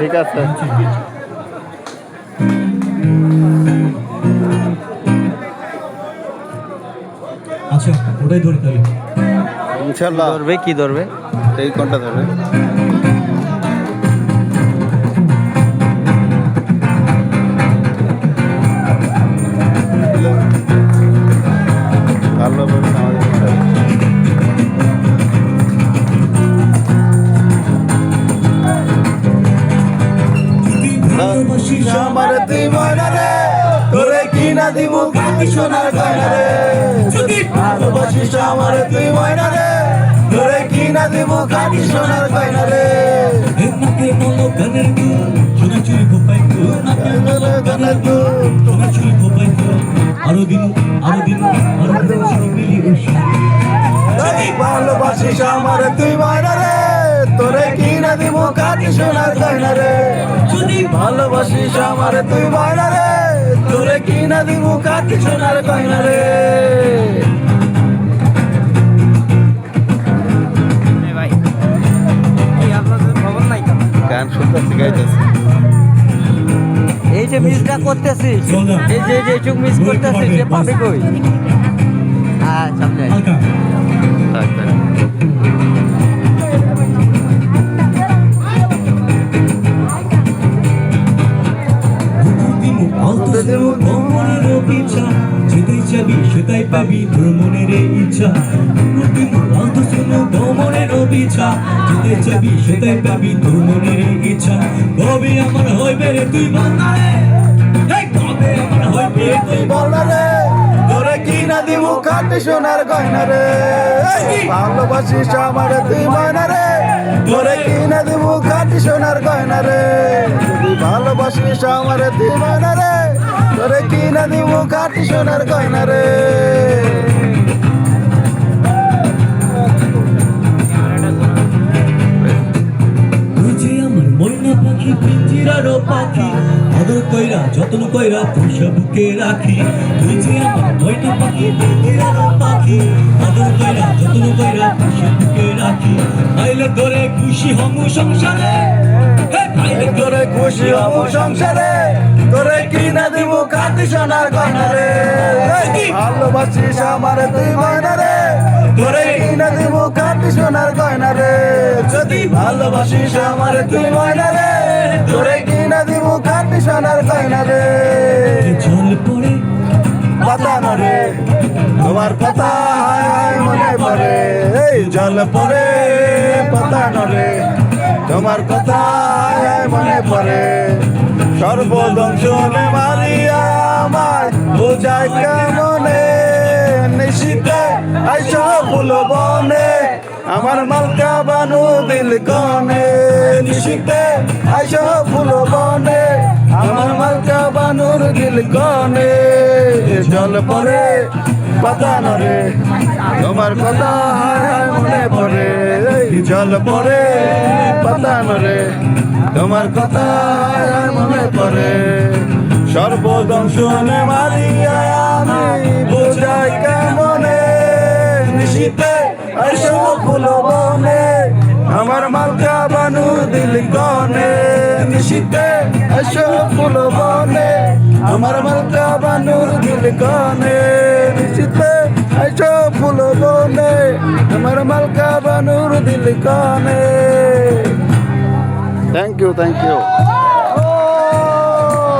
ঠিক আছে। আচ্ছা ওটাই ধরে তাহলে ইনশাআল্লাহ। ধরবে কি ধরবে? এই কোনটা ধরবে? ভালো বলছে আমাদের বিষয়। ভালোবাসিস আমার তুই ময়না রে, তোরে কিনা দিব খাঁটি সোনার গয়না রে। যদি ভালোবাসিস আমার তুই ময়না রে, তোরে কিনা দিব খাঁটি সোনার গয়না রে। নাকে বলো গানের গুণ সোনা চুরি খোপাই তো নাকে বলো গানের গুণ সোনা চুরি খোপাই তো আরো দিন মিলি উষা যদি ভালোবাসিস আমার তুই ময়না রে, তোরে কিনা দিব খাঁটি সোনার গয়না রে। যদি ভালোবাসিস আমার তুই ময়না রে, তোরে কিনা দিব খাঁটি সোনার গয়না রে। ভাই এই আপনাদের খবর নাই কেন? গান শুনতেছি, গাইতেছি। এই যে মিসটা করতেছি, এই যে এইটুক মিস করতেছি, সে পাবে কই? হ্যাঁ সামনে হালকা থাক, থাক। যেটাই চাবি সেটাই পাবি তোর মনের ইচ্ছা মনের ইচ্ছা যেটাই চাবি সেটাই পাবি তোর মনের ইচ্ছা কবে আমার হইবে রে তুই বন্ধারে কবে আমার হইবে তুই বলনা রে, তোরে কিনা দিব খাঁটি সোনার গয়না রে। ভালোবাসিস আমার তুই ময়না রে, তোরে কিনা দিব খাঁটি সোনার গয়না রে। যদি ভালোবাসিস আমার তুই ময়না রে, তোরে কিনা দিব খাঁটি সোনার গয়না রে। তুই যে আমার ময়না পাখি পিঞ্জিরারও পাখি আদর কইরা যত্ন কইরা পুষা বুকে রাখি তুই যে আমার ময়না পাখি পিঞ্জিরারও পাখি আদর কইরা যত্ন কইরা পুষা বুকে রাখি আইলে ধরে খুশি হমু সংসারে আইলে তোরে খুশি হব সংসারে, তোরে কিনা দিব খাঁটি সোনার গয়না রে। ভালোবাসিস আমার তুই ময়না রে, তোরে কিনা দিব খাঁটি সোনার গয়না রে। যদি ভালোবাসিস আমার তুই ময়না রে, তোরে কিনা দিব খাঁটি সোনার গয়না রে। জল পড়ে পাতানো রে, তোমার কথা হায় হায় মনে পড়ে। এই জল পড়ে পাতানো রে, তোমার কথা হায় হায় মনে পড়ে। সর্বদংশনে মারিয়া আমায় বোঝায় কেমনে, নিশিতে আইস ফুল বনে আমার মালকা বানু দিল কনে। নিশিতে আইস ফুল বনে আমার মালকা বানুর দিল কনে। জল পরে পাতানো রে, তোমার কথা হায় হায় মনে পড়ে। জল পরে পাতানো রে, তোমার কথা হায় হায় মনে পড়ে। সর্বদংশনে মারিয়া আমি বোঝাই কেমনে, নিশিতে আইসো ফুল বনে আমার মালকা বানু দিল কনে। নিশিতে আইসো ফুল বনে আমার মালকা বানুর দিল কনে। নিশিতে আইসো ফুল বনে আমার মালকা বানুর দিল কনে। Thank you, thank you.